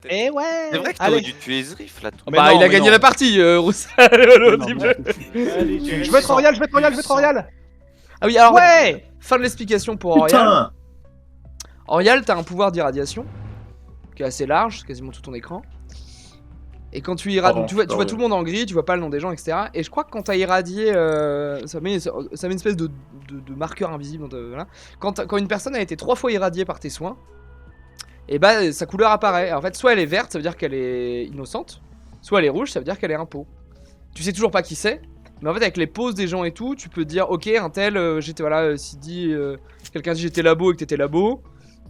peut-être. Eh ouais. C'est vrai que Allez. t'aurais dû tuer Zriff là tout. Mais Bah, non, il a mais gagné non. la partie, Roussel, l'audible. Allez, Je veux être Royal, je veux être Royal, je veux être Royal. Ah oui, alors, Ouais. fin de l'explication pour Orial. Putain. Orial, t'as un pouvoir d'irradiation qui est assez large, c'est quasiment tout ton écran. Et quand tu irradies, Pardon, tu vois pardon. tout le monde en gris, tu vois pas le nom des gens, etc. Et je crois que quand t'as irradié, ça met une espèce de marqueur invisible. Voilà. Quand une personne a été 3 fois irradiée par tes soins, et bah sa couleur apparaît. En fait, soit elle est verte, ça veut dire qu'elle est innocente, soit elle est rouge, ça veut dire qu'elle est un pot. Tu sais toujours pas qui c'est, mais en fait avec les poses des gens et tout, tu peux dire ok un tel, j'étais voilà, si dit quelqu'un dit j'étais labo et que t'étais labo,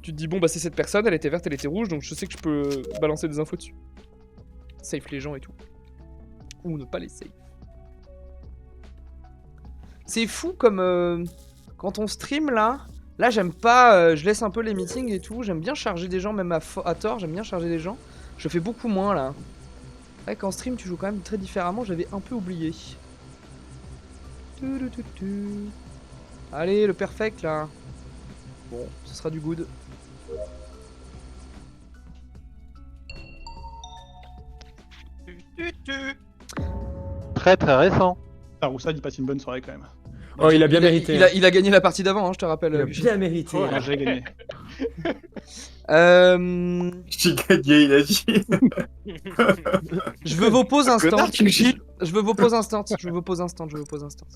tu te dis bon bah c'est cette personne, elle était verte, elle était rouge, donc je sais que je peux balancer des infos dessus. Safe les gens et tout. Ou ne pas les safe. C'est fou comme quand on stream là. Là j'aime pas, je laisse un peu les meetings et tout. J'aime bien charger des gens même à tort, j'aime bien charger des gens. Je fais beaucoup moins là. Ouais, qu'en stream tu joues quand même très différemment, j'avais un peu oublié. Allez le perfect là. Bon, ce sera du good. Très très récent. Ah, Roussel, il passe une bonne soirée quand même. Oh, il a bien mérité. Il a gagné la partie d'avant, hein, je te rappelle. Il a Gucci. bien mérité. Moi, j'ai gagné. J'ai gagné, il a dit. Je veux vos pauses instant. Connard, tu gilles. Je veux vos pauses instant. Je veux vos pauses instant. Je veux vos pauses instant.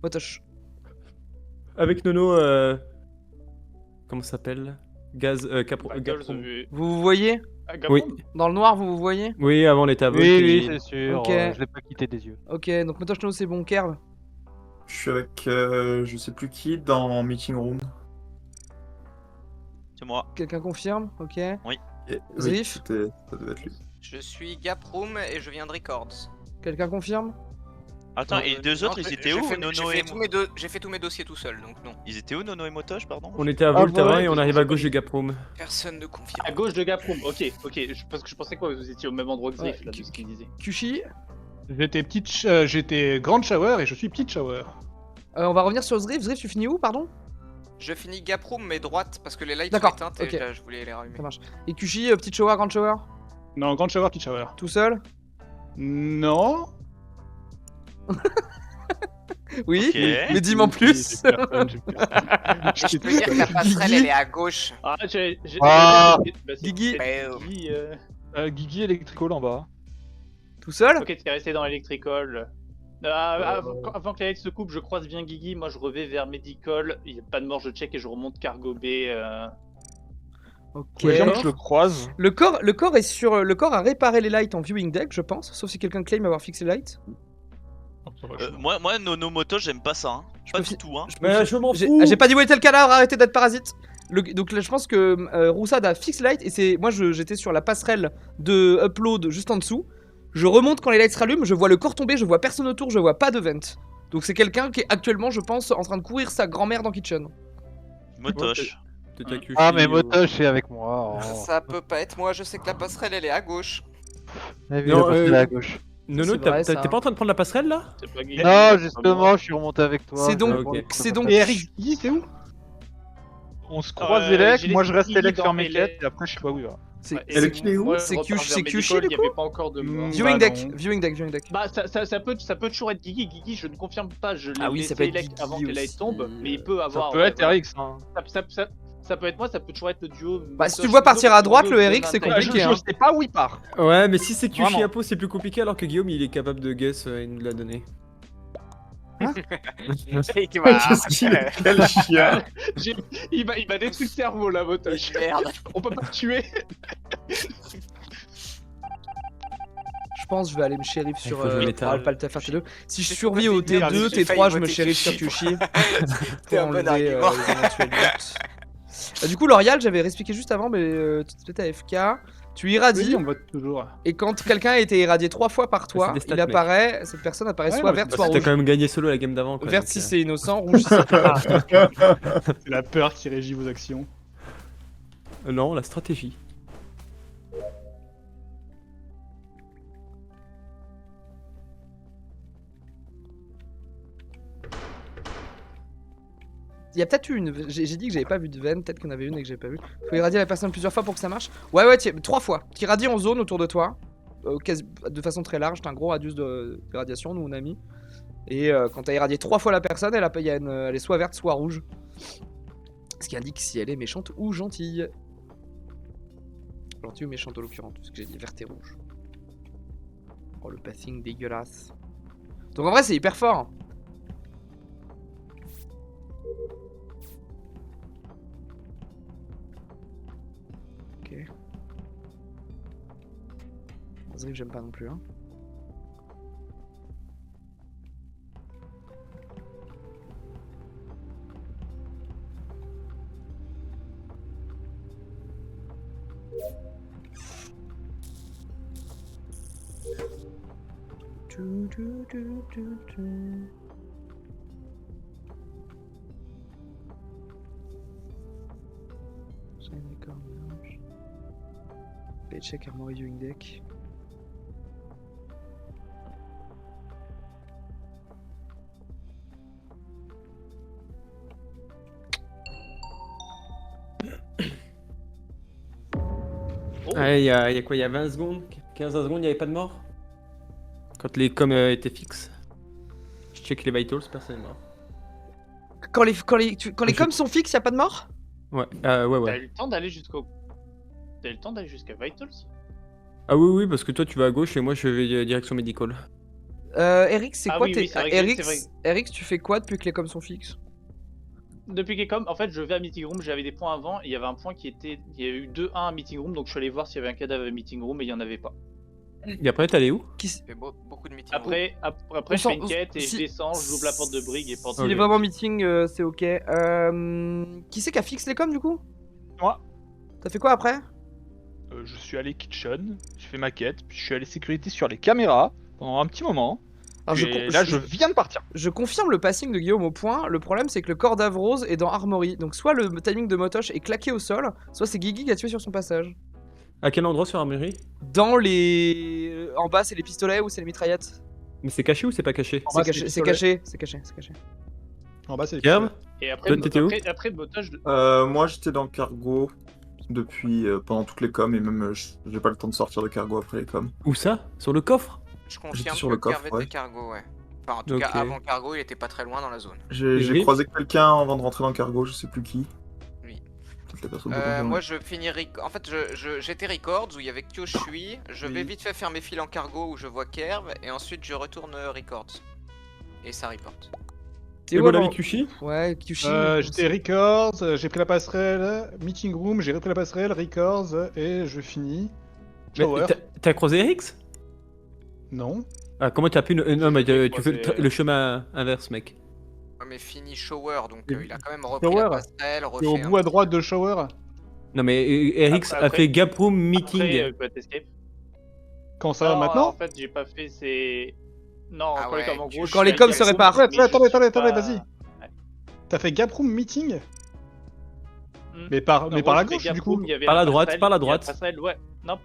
Motoche. Avec Nono, comment ça s'appelle? Gaz, Capro. Vous vous voyez? Oui. Dans le noir, vous vous voyez? Oui, avant les tables. Oui, oui, c'est sûr. Ok. Je l'ai pas quitté des yeux. Ok, donc Motoche Nono c'est bon. Kerv. Je suis avec je sais plus qui dans Meeting Room. C'est moi. Quelqu'un confirme? Ok. Et- Zriff ça devait être lui. Je suis Gaproom et je viens de Records. Quelqu'un confirme? Attends, et les deux autres, Non, ils étaient où? Nono et J'ai fait tous mes dossiers tout seul, donc non. Ils étaient où, Nono et Motoche, pardon? On était à Volt Ah, avant ouais, et on arrive à gauche de Gaproom. Personne ne confirme. À gauche de Gaproom, ok, parce que je pensais que vous étiez au même endroit que Zriff, Ouais, là, de ce qu'il disait. Kushi. J'étais Grande Shower et je suis Petite Shower. On va revenir sur Zriff. Zriff, tu finis où, pardon? Je finis Gaproom mais droite parce que les lights sont D'accord, éteintes ok. et là, je voulais les rallumer. Ça marche. Et Kushi, petite shower, grande shower? Non, Grande Shower, Petite Shower. Tout seul? Non. Oui, Ok. mais dis-moi plus. Je peux dire que la passerelle elle est à gauche. Ah, Ah. Guigui. Guigui Electrical en bas. Tout seul? Ok, t'es resté dans Electrical. Avant que la light se coupe, je croise bien Guigui, moi je revais vers Medical, il n'y a pas de mort, je check et je remonte Cargo Bay. Ok. Je le croise. Le corps est sur. Le corps a réparé les lights en viewing deck, je pense. Sauf si quelqu'un claim avoir fixé les lights. Moi, Nono Motoche, j'aime pas ça. Hein. Pas peux du fi- tout. Hein. Mais je m'en J'ai fous. j'ai pas dit où était le cadavre, arrêtez d'être parasite. Donc là, je pense que Roussad a fixé light et c'est. Moi, j'étais sur la passerelle de upload juste en dessous. Je remonte quand les lights se rallument, je vois le corps tomber, je vois personne autour, je vois pas de vent. Donc c'est quelqu'un qui est actuellement, je pense, en train de courir sa grand-mère dans Kitchen. Motoche. Peut-être à Kushi Ah, mais ou- Motoche est avec moi. Oh. Ça peut pas être moi, je sais que la passerelle elle est à gauche. Ah oui, Non, la passerelle à gauche. Nono, C'est vrai, ça. t'es pas en train de prendre la passerelle là? C'est pas Guigui. Non, justement, je suis remonté avec toi. C'est donc. ok. C'est donc. Et Eric, Guigui, c'est où? On se croise j'ai Elec, laissé moi je reste Guigui Elec dans sur mes mes quêtes lettres. et après je sais pas où il va. C'est Ouais, Et le kill est où? moi, je C'est repars vers c'est Medical, Kyushi, il du y coup avait pas encore de mort. Viewing Bah, deck, non. viewing deck, viewing deck. Bah ça peut toujours être Guigui, Guigui je ne confirme pas, je l'ai Ah oui, ça laissé peut être Elec Guigui avant que les lights aussi. tombent, mais il peut Ça avoir... peut être RX. Hein. Ça peut être moi, ça peut toujours être le duo... Bah, si tu vois partir à droite, le Eric, c'est compliqué. Hein. Je sais pas où il part. Ouais, mais si c'est Kushi Vraiment. Apo, c'est plus compliqué alors que Guillaume il est capable de guess et nous l'a donné. Qu'est-ce qu'il est? Quel chien! Il m'a détruit le cerveau là, Motoche. Merde. On peut pas le tuer. Je pense que je vais aller me shérif sur. faut jouer métal. Pas le faire T2. Si je J'ai survis pas au fait bien, T2, j'ai failli T3, je me voter shérif sur Kyushi. Kyushi. T'es un bon argument. les éventuels buts. Du coup, L'Oréal, j'avais réexpliqué juste avant, mais tu étais AFK. Tu irradies, Oui, on vote toujours. et quand quelqu'un a été irradié 3 fois par toi, c'est des stats, il apparaît, cette personne apparaît Ouais, soit ouais, verte, Parce soit que t'as rouge. quand même gagné solo la game d'avant. quoi, Verte donc, si c'est innocent, rouge si c'est C'est la peur qui régit vos actions. Non, la stratégie. Il y a peut-être eu une. J'ai dit que j'avais pas vu de veine, peut-être qu'il y en avait une et que j'avais pas vu. Faut irradier la personne plusieurs fois pour que ça marche. Ouais, 3 fois. Tu irradies en zone autour de toi, de façon très large. T'as un gros radius d'irradiation, nous on a mis. Et quand t'as irradié 3 fois la personne, elle est soit verte, soit rouge. Ce qui indique si elle est méchante ou gentille. Gentille ou méchante en l'occurrence, parce que j'ai dit verte et rouge. Oh, le passing dégueulasse. Donc en vrai, c'est hyper fort. Ok. Zrif, j'aime pas non plus. Hein. Allez, check Armory Viewing Deck. Ouais, il y a quoi? Il y a 20 secondes 15 secondes, il n'y avait pas de mort? Quand les coms étaient fixes. Je check les vitals, personne n'est mort. Quand les coms sont fixes, y'a pas de mort? Ouais, T'as ouais. eu le temps d'aller jusqu'au. T'as eu le temps d'aller jusqu'à Vitals? Ah oui, parce que toi tu vas à gauche et moi je vais direction médical. Eric, c'est Ah quoi oui, tes... oui, c'est vrai que Eric, c'est vrai. Eric, tu fais quoi depuis que les coms sont fixes? Depuis Kekom, en fait, je vais à Meeting Room, j'avais des points avant, et il y avait un point qui était. Il y a eu 2-1 à Meeting Room, donc je suis allé voir s'il y avait un cadavre à Meeting Room, et il y en avait pas. Et après t'es allé où? Ça fait beaucoup de meetings. Après, On je fais une s'en- quête et si- je descends, j'ouvre la porte de Brig et porte S'il est vraiment meeting, c'est ok. Qui c'est qui a fixé les coms du coup? Moi. T'as fait quoi après? Je suis allé kitchen, j'ai fait ma quête, puis je suis allé sécurité sur les caméras pendant un petit moment. Alors, Et là, je viens de partir. Je confirme le passing de Guillaume au point. Le problème, c'est que le corps d'Avrose est dans Armory. Donc, soit le timing de Motoche est claqué au sol, soit c'est Guigui qui a tué sur son passage. À quel endroit sur Armory? Dans les. En bas, c'est les pistolets ou c'est les mitraillettes? Mais c'est caché ou c'est pas caché? En bas, C'est c'est les caché, c'est pistolets. caché, c'est caché, c'est caché. En bas, c'est les Gerbe? Et après, Toi, t'étais où? après Motoche, Moi, j'étais dans le cargo depuis pendant toutes les coms et même j'ai pas le temps de sortir de cargo après les coms. Où ça? Sur le coffre? Je confirme sur que le coffre, Kerv ouais. était cargo, ouais. Enfin, en tout Ok. cas, avant cargo, il était pas très loin dans la zone. J'ai Zrif croisé quelqu'un avant de rentrer dans le cargo, je sais plus qui. Oui. Toutes les personnes potentiellement. Moi, je finis. En fait, j'étais Records où il y avait Kyoshui. Je vais Oui. vite fait faire mes fils en cargo où je vois Kerv. Et ensuite, je retourne Records. Et ça reporte. T'es Et où voilà avant- Mikushi? Ouais, Kyushi. J'étais Records, j'ai pris la passerelle, Meeting Room, j'ai repris la passerelle, Records, et je finis. Mais Shower. T'as croisé Erix? Non. Ah, comment t'as pu. Non, mais tu fais croisé, le chemin inverse, mec. Ouais, mais fini Shower, donc Et il a quand même repris Shower. la passerelle, T'es refait au un bout à petit- droite de Shower. Non, mais Erix a Après- fait Gap Room Meeting. après Quiet Escape. Quand ça, Non, maintenant en fait, j'ai pas fait ces. Non, Ah quand les ouais, coms en tu- gros. je Quand suis les à coms Gap se Room, réparent. mais je Attendez, suis pas- vas-y. T'as fait Gap Room Meeting Hmm. Mais par En la gros, j'ai fait gauche, Gap du coup Room, il y avait Par la droite, passerelle, par la il y a droite. passerelle, ouais. Non,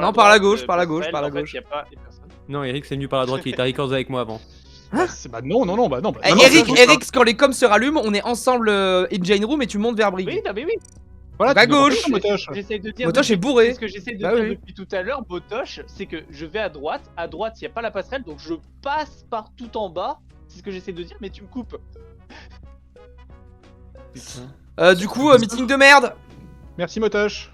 Non, par la gauche, passerelle, par la gauche, par la en fait, gauche. y a pas y a personne. Non, Erix est venu par la droite, il était à Records avec moi avant. Bah non. Eh, non, Eric, c'est- Eric, quand les coms se rallument, on est ensemble Engine Room et tu montes vers Brig. Oui, non, mais oui. Voilà, à tu me gauche. refais ça, Motoche. J'essaie de dire. Motoche est depuis- bourré. C'est ce que j'essaie de Bah dire oui. depuis tout à l'heure, Motoche, c'est que je vais à droite, il y a pas la passerelle, donc je passe par tout en bas. C'est ce que j'essaie de dire, mais tu me coupes. Du coup, meeting de merde. Merci, Motoche.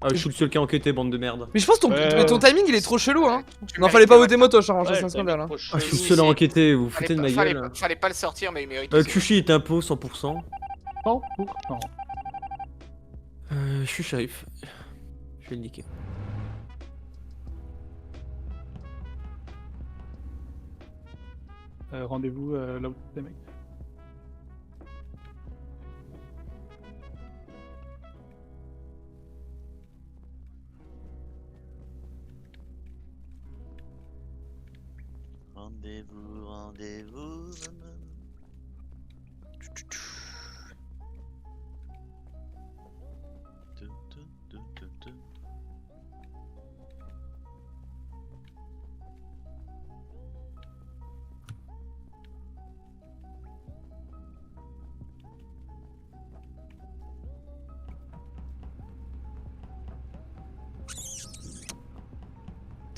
Ah, je suis le seul qui a enquêté, bande de merde. Mais je pense que Ouais. ton timing il est trop chelou, hein. Tu Non, mérites fallait pas le voter Motoche, hein, Ouais, c'est un scandale. Hein. Ah, je suis le Oui, seul à c'est- enquêter, vous vous foutez de ma Fallait gueule. fallait pas le sortir, mais il mérite. Kushi est impôt 100%. Non. Je suis shérif. Je vais le niquer. Rendez-vous là où t'es, mec. Rendez-vous.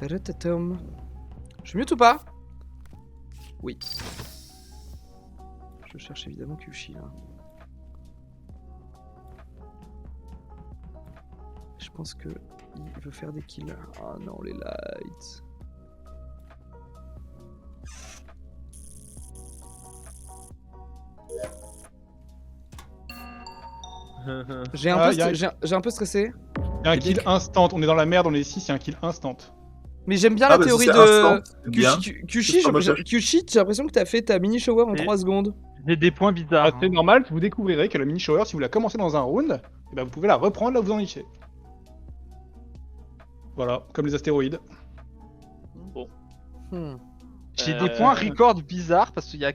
Taratatum. Je suis mute ou pas? Oui. Je cherche évidemment Kyushi là. Je pense que il veut faire des kills. Ah non, les lights. J'ai un, Ah, peu y a- j'ai un peu stressé. Il y a un kill instant, on est dans la merde, on est 6, il y a un kill instant. Mais j'aime bien Ah, la bah, si théorie c'est de instant, c'est bien. Kyushi. C'est pas moche. Kyushi, j'ai l'impression que t'as fait ta mini shower en Et- 3 secondes. J'ai des points bizarres. C'est normal, vous découvrirez que la mini shower, si vous la commencez dans un round, eh ben, vous pouvez la reprendre là où vous en étiez. Voilà, comme les astéroïdes. Bon. Hmm. J'ai des points record bizarres parce qu'il y a En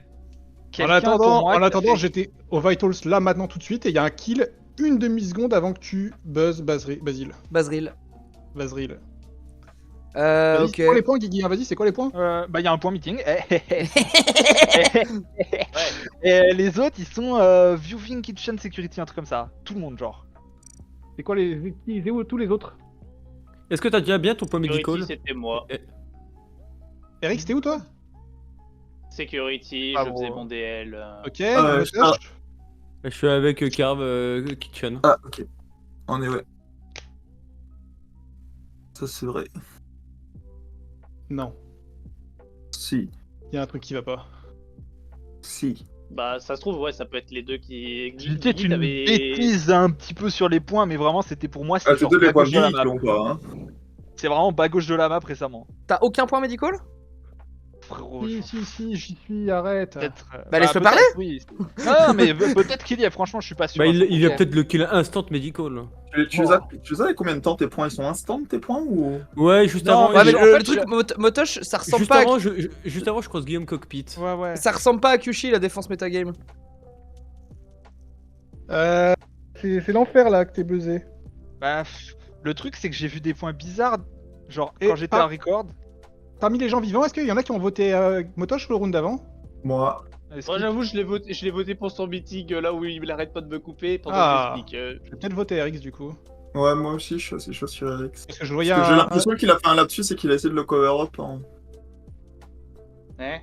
quelqu'un pour attendant, moi qui a fait- j'étais au Vitals là maintenant tout de suite et il y a un kill une demi-seconde avant que tu buzzes Basile. Basril. Vas-y, Ok. c'est quoi les points, Guigui, hein, vas-y, c'est quoi les points? Bah il y a un point meeting. Et les autres ils sont viewing kitchen security, un truc comme ça. Tout le monde genre. C'est quoi les... C'est où tous les autres? Est-ce que t'as déjà bien ton point Security, médical? c'était moi. Eric, c'était où toi? Security, Ah je bon. faisais mon DL. Ok, je- Motosh. Je suis avec Carve Kitchen. Ah, ok. On est ouais. Ça, c'est vrai. Non, Si. il y a un truc qui va pas. Si. Bah, ça se trouve, ouais, ça peut être les deux qui. J'ai peut-être Guy, une t'avais- bêtise un petit peu sur les points, mais vraiment c'était pour moi. Ah, C'est je genre te donne les bas points gauche de la qui map. l'ont pas, hein. C'est vraiment bas gauche de la map récemment. T'as aucun point médical? Frérot, Si, j'y suis, arrête. peut-être. Bah, laisse-le peut-être, parler. Oui. Non, mais peut-être qu'il y a. Franchement, je suis pas sûr. Bah, il y a Ok. peut-être le kill instant médical. Tu les as avec combien de temps tes points? Ils sont instant tes points ou. Ouais, juste Non, avant. Ouais, mais en le fait, truc Motosh, ça ressemble Juste pas avant, à... juste avant, je croise Guillaume Cockpit. Ouais, ouais. Ça ressemble pas à Kyushi la défense metagame. C'est l'enfer là que t'es buzzé. Bah, le truc, c'est que j'ai vu des points bizarres. Genre, Et quand j'étais pas- à record. Parmi les gens vivants, est-ce qu'il y en a qui ont voté Motosh le round d'avant? Moi. Moi, j'avoue, je l'ai voté pour son meeting là où il arrête pas de me couper pendant Ah. que j'explique. Je vais peut-être voter RX du coup. Ouais, moi aussi, je suis assez chaud sur Eric. Parce que je voyais Parce que j'ai un... l'impression qu'il a fait un lapsus et qu'il a essayé de le cover up en. Hein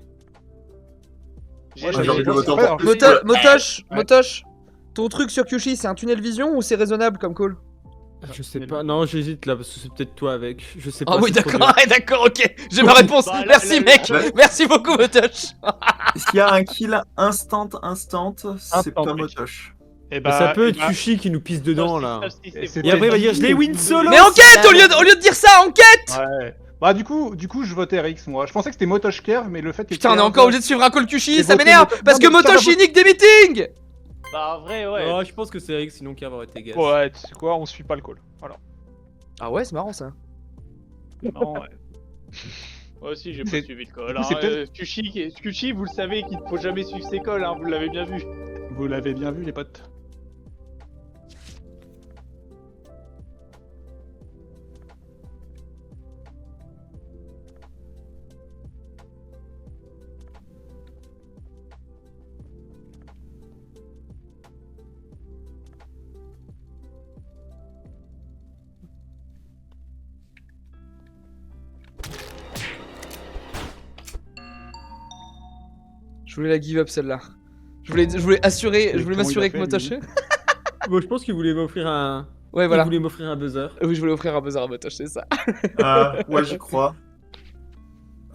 Ouais, j'ai envie de voter ouais, encore plus. Motosh, ton truc sur Kyushi, c'est un tunnel vision ou c'est raisonnable comme call? Je sais pas, non, j'hésite là parce que c'est peut-être toi avec. Je sais pas. Ah oui, c'est trop d'accord, ouais, d'accord, ok. J'ai ma réponse. Bah, Merci, mec. ouais. Merci beaucoup, Motosh. S'il y a un kill instant, c'est Instant, pas mec. Motosh. Et dur. Ça peut être Kyushi qui nous pisse dedans là. c'était- Et après il va dire je l'ai win solo. Mais enquête au lieu de dire ça, enquête. Ouais. Bah du coup je vote RX moi. Je pensais que c'était Motosh Kerr, mais le fait que... Putain, on est encore obligé de suivre un call Kyushi, Et ça voter m'énerve. Motosh- Parce Non, que mais Motosh ça va il nique des meetings. Bah, en vrai, ouais. Oh, je pense que c'est Eric sinon Carve aurait été gaz. Ouais, tu sais quoi, on suit pas le call. Voilà. Ah ouais, c'est marrant ça. Non, ouais. Moi aussi, j'ai pas C'est- suivi le call. du coup, c'est Hein. Kyushi, vous le savez qu'il faut jamais suivre ses calls, hein, vous l'avez bien vu. Vous l'avez bien vu les potes. Je voulais la give up celle-là. Je voulais Comment m'assurer il que a fait, Motosh. lui Bon, je pense qu'il voulait m'offrir un. Ouais, voilà. Il voulait m'offrir un buzzer. Oui, je voulais offrir un buzzer à Motosh, c'est ça. Ouais, j'y crois.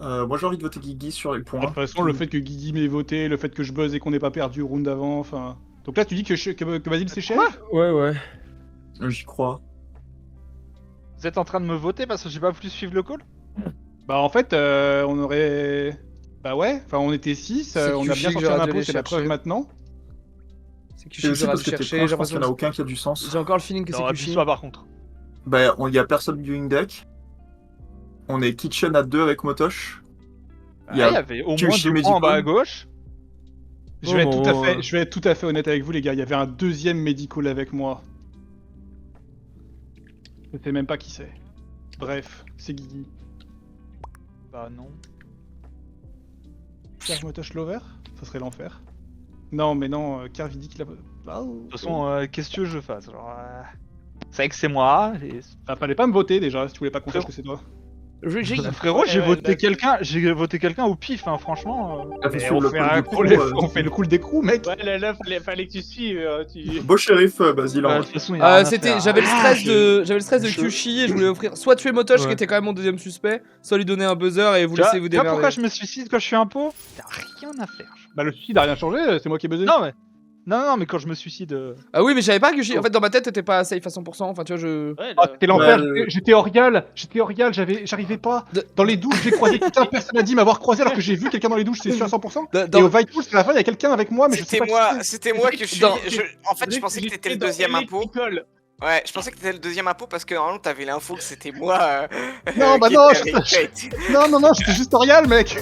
Moi, j'ai envie de voter Guigui sur les De points. toute façon, le fait que Guigui m'ait voté, le fait que je buzz et qu'on n'ait pas perdu le round d'avant, enfin... Donc là, tu dis que Basile c'est chef? Ouais, ouais. J'y crois. Vous êtes en train de me voter parce que j'ai pas voulu suivre le call? Bah en fait, on aurait... Bah ouais, enfin on était 6, C'est on a Kyushi bien que sorti j'aurais un dû impôt, aller c'est la chercher. preuve maintenant. C'est Et Kyushi que aussi j'aurais parce dû que tes chercher, points, j'ai je pense qu'il n'y en a l'impression. aucun qui a du sens. J'ai encore le feeling que Non, c'est abuse Kyushi. pas par contre. Bah, il y a personne viewing deck. On est Kitchen à 2 avec Motosh. Il y avait au moins Kyushi 2 points en bas à Medical. gauche. Je vais, Oh, être bon, je vais être tout à fait honnête avec vous les gars, il y avait un deuxième medical avec moi. Je sais même pas qui c'est. Bref, c'est Guigui. Bah non. Carve Motosh Lover? Ça serait l'enfer. Non mais non, Carve il dit qu'il a... Ah, De toute façon, qu'est-ce que tu veux que je fasse? Genre, c'est vrai que c'est moi. Et... fallait pas me voter déjà, si tu voulais pas qu'on sache que c'est toi. Frérot, j'ai Ouais, voté quelqu'un au pif, hein, franchement. Elle fait Mais suivre on le fait, col un du coup, crew, on fait le cool d'écrou, mec. Ouais, là, fallait que tu suives. Beau shérif, Basile. De toute façon, y a rien à faire. J'avais le stress de je- Kyushi et je voulais offrir soit tuer Motosh qui Ouais. était quand même mon deuxième suspect, soit lui donner un buzzer et vous Tu vois, laisser vous tu vois pourquoi démerder. je me suicide quand je suis un pot? T'as rien à faire. Bah, le suicide a rien changé, c'est moi qui ai buzzé. Non, mais. Non, mais quand je me suicide. Ah oui, mais je savais pas que Kyushi. En fait, dans ma tête, t'étais pas safe à 100%. Enfin, tu vois, je. Ouais, Ah, là. c'était l'enfer, Ouais, j'étais Orial, j'arrivais pas. Dans les douches, j'ai croisé quelqu'un, personne n'a dit m'avoir croisé alors que j'ai vu quelqu'un dans les douches, c'est sûr à 100%. Et au Vital, à la fin, il y a quelqu'un avec moi, mais je sais pas qui c'est. C'était moi que je suis. Dans- En fait, je pensais que t'étais le deuxième impôt. Ouais, je pensais que t'étais le deuxième impôt parce que normalement t'avais l'info que c'était moi. Non, bah qui non, était avec Kate. Non, j'étais juste Orial, mec.